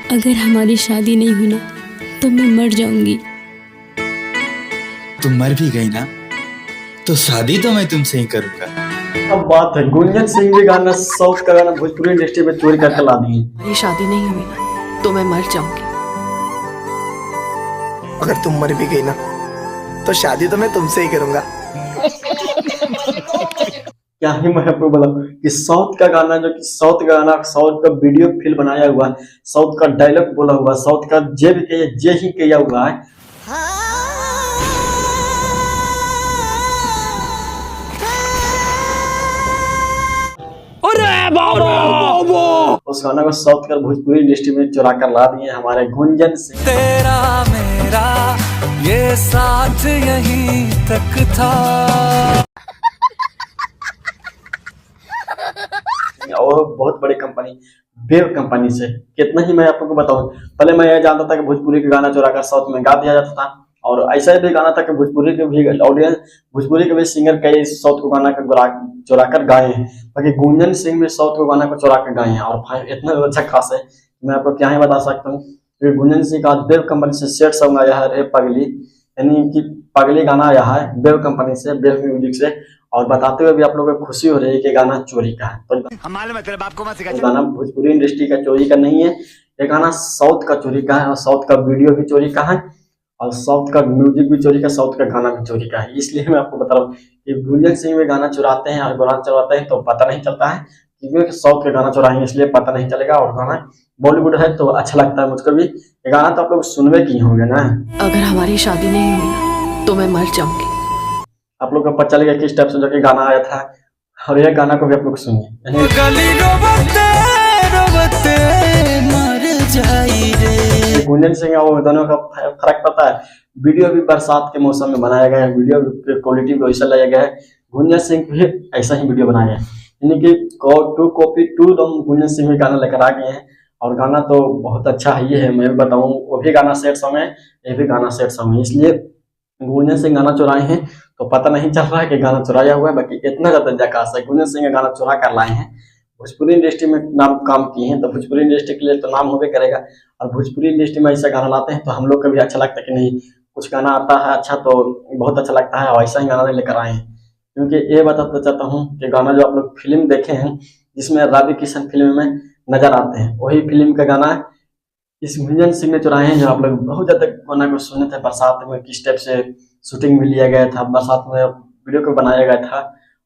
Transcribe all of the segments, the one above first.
अगर हमारी शादी नहीं हुई ना तो मैं मर जाऊंगी। तुम मर भी गई ना तो शादी तो मैं तुमसे ही करूंगा। अब बात है गुंजन सिंह भी गाना साउथ का गाना भोजपुरी इंडस्ट्री में चोरी करके ला दिए। हमारी शादी नहीं हुई ना तो मैं मर जाऊंगी। अगर तुम मर भी गई ना तो शादी तो मैं तुमसे ही करूंगा। क्या ही मैं आपको बताऊं कि साउथ का गाना जो कि साउथ का गाना साउथ का वीडियो फिल्म बनाया हुआ है, साउथ का डायलॉग बोला हुआ, साउथ का जे ही किया हुआ है। उस गाना को साउथ का भोजपुरी इंडस्ट्री में चुरा कर ला दिए हमारे गुंजन सिंह। तेरा मेरा ये साथ यहीं तक था। और बहुत बड़ी कंपनी वेव कंपनी से कितना ही मैं आपको बताऊं, पहले मैं यह जानता था कि भोजपुरी का गाना चुरा कर साउथ में गा दिया जाता था, और ऐसा भी गाना था कि भोजपुरी के भी ऑडियंस, भोजपुरी के भी सिंगर कई साउथ को गाना चुरा कर गाए हैं, बाकी गुंजन सिंह भी साउथ को गाना को चुरा कर गाए हैं। और भाई इतना अच्छा खास है मैं आपको क्या ही बता सकता हूँ कि गुंजन सिंह का आज वेव कंपनी से सेट सॉन्ग आया है, रे पगली, यानी कि पगली गाना आया है वेव कंपनी से, वेव म्यूजिक से। और बताते हुए भी आप लोगों को खुशी हो रही है कि गाना चोरी का है, तो गाना भोजपुरी इंडस्ट्री का चोरी का नहीं है, ये गाना साउथ का चोरी का है, और साउथ का वीडियो भी चोरी का है, और साउथ का म्यूजिक भी चोरी का, साउथ का गाना भी चोरी का है। इसलिए मैं आपको बता रहा हूँ कि गुंजन सिंह में गाना चुराते हैं और गाना चुराते हैं तो पता नहीं चलता है, क्योंकि साउथ के गाना चुराएंगे इसलिए पता नहीं चलेगा। और गाना बॉलीवुड है तो अच्छा लगता है मुझको भी, ये गाना तो आप लोग सुनवे किए होंगे ना। अगर हमारी शादी नहीं हुई ना तो मैं मर जाऊंगी। आप लोग को पता चलेगा किस टाइप से जो कि गाना आया था, और यह गाना को भी आप लोग सुनिए। गुंजन सिंह और दोनों का फर्क पता है, वीडियो भी बरसात के मौसम में बनाया गया है, वीडियो की क्वालिटी भी वैसा लाया गया है, गुंजन सिंह भी ऐसा ही वीडियो बनाया है, यानी कि टू गुंजन सिंह भी गाना लेकर आ गए हैं। और गाना तो बहुत अच्छा है, ये है मैं भी बताऊँ, वो भी गाना सेट सॉन्ग है, ये भी गाना सेट सॉन्ग है, इसलिए गुंजन सिंह गाना चुराए हैं तो पता नहीं चल रहा है कि गाना चुराया हुआ है। बाकी इतना ज्यादा जकास है, गुंजन सिंह का गाना चुरा कर लाए हैं, भोजपुरी इंडस्ट्री में नाम काम किए हैं तो भोजपुरी इंडस्ट्री के लिए तो नाम होबे करेगा। और भोजपुरी इंडस्ट्री में ऐसा गाना लाते हैं तो हम लोग को भी अच्छा लगता है कि नहीं, कुछ गाना आता है अच्छा तो बहुत अच्छा लगता है, और ऐसा ही गाना लेकर आए हैं। क्योंकि ये बताना चाहता हूँ कि गाना जो आप लोग फिल्म देखे हैं जिसमें रवि किशन फिल्म में नजर आते हैं, वही फिल्म का गाना इस गुंजन सिंह ने चुराए हैं। जो आप लोग बहुत ज्यादा गाना को सुने थे, बरसात में किस टाइप से शूटिंग में लिया गया था, बरसात में वीडियो को बनाया गया था,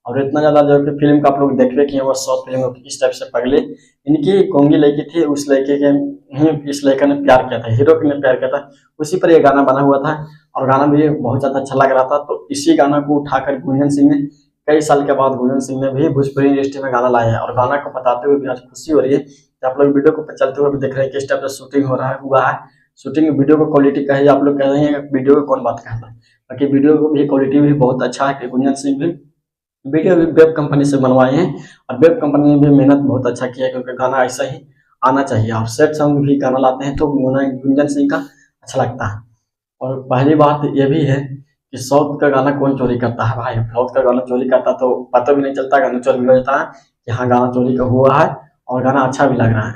और इतना ज्यादा जो कि फिल्म का आप लोग देखते कि वो साउथ फिल्म को किस टाइप से पगले, इनकी कोंगी लड़की थी, उस लड़के के इस लड़का ने प्यार किया था, हीरो ने प्यार किया था, उसी पर ये गाना बना हुआ था, और गाना भी बहुत ज्यादा अच्छा लग रहा था। तो इसी गाना को उठाकर गुंजन सिंह ने कई साल के बाद गुंजन सिंह ने भी भोजपुरी इंडस्ट्री में गाना लाया है, और गाना को बताते हुए भी आज खुशी हो रही है कि आप लोग वीडियो को चलते हुए भी देख रहे हैं किस टाइप से शूटिंग हो रहा है हुआ है। शूटिंग वीडियो को क्वालिटी का है, आप लोग कह रहे हैं वीडियो को कौन बात करता है, बाकी वीडियो को भी क्वालिटी भी बहुत अच्छा है कि गुंजन सिंह भी वीडियो भी वेब कंपनी से बनवाए हैं, और वेब कंपनी ने भी मेहनत बहुत अच्छा किया है, क्योंकि गाना ऐसा ही आना चाहिए। और सेट सॉन्ग भी गाना लाते हैं तो गुंजन सिंह का अच्छा लगता है। और पहली बात ये भी है कि साउथ का गाना कौन चोरी करता है भाई, साउथ का गाना चोरी करता तो पता भी नहीं चलता, गाना चोरी हो जाता है कि हाँ गाना चोरी का हुआ है, और गाना अच्छा भी लग रहा है।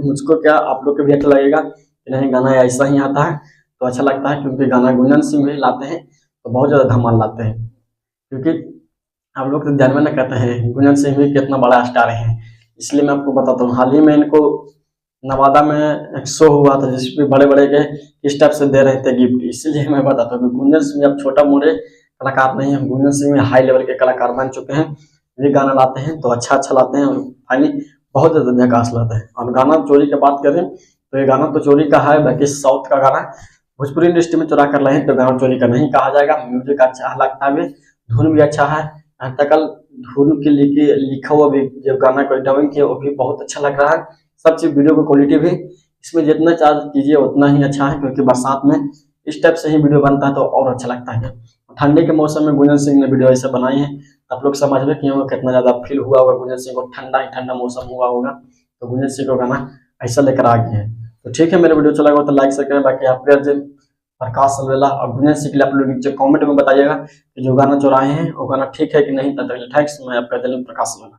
मुझको क्या आप लोग को भी अच्छा लगेगा कि नहीं, गाना ऐसा ही आता है तो अच्छा लगता है, क्योंकि गाना गुंजन सिंह भी लाते हैं तो बहुत ज़्यादा धमाल लाते हैं। क्योंकि आप लोग तो ध्यान में न कहते हैं गुंजन सिंह भी कितना बड़ा स्टार है, इसलिए मैं आपको बताता हूँ। हाल ही में इनको नवादा में एक शो हुआ था जिसमें बड़े बड़े के इस टाइप से दे रहे थे गिफ्ट, इसलिए मैं बताता हूँ कि गुंजन सिंह अब छोटा मोटे कलाकार नहीं है, गुंजन सिंह में हाई लेवल के कलाकार बन चुके हैं। ये गाना लाते हैं तो अच्छा लाते हैं, और फाइनली बहुत ज़्यादा झकास लाते हैं। और गाना चोरी की बात करें तो ये गाना तो चोरी का है, बाकी साउथ का गाना भोजपुरी इंडस्ट्री में चुरा कर लाए हैं तो गाना चोरी का नहीं कहा जाएगा। म्यूजिक अच्छा लगता है, धुन भी अच्छा है, यहाँ तक धुन के लिखा हुआ भी जब गाना को डबिंग किया वो भी बहुत अच्छा लग रहा है। सब चीज वीडियो की क्वालिटी भी इसमें जितना चार्ज कीजिए उतना ही अच्छा है, क्योंकि बरसात में इस टाइप से ही वीडियो बनता है तो और अच्छा लगता है। ठंडी के मौसम में गुंजन सिंह ने वीडियो ऐसे बनाई है, आप लोग समझ में कि कितना ज्यादा फील हुआ होगा, गुंजन सिंह को ठंडा ही ठंडा मौसम हुआ होगा तो गुंजन सिंह को गाना ऐसा लेकर आ गए हैं। तो ठीक है, मेरा वीडियो चला गया तो लाइक शेयर करें। बाकी आप प्रकाश अलवेला और गुंजन सिंह के लिए आप लोग नीचे कमेंट में बताइएगा कि जो गाना चुराए हैं वो गाना ठीक है कि नहीं। तब तक थैंक्स, मैं आपका दिल प्रकाश अलवेला।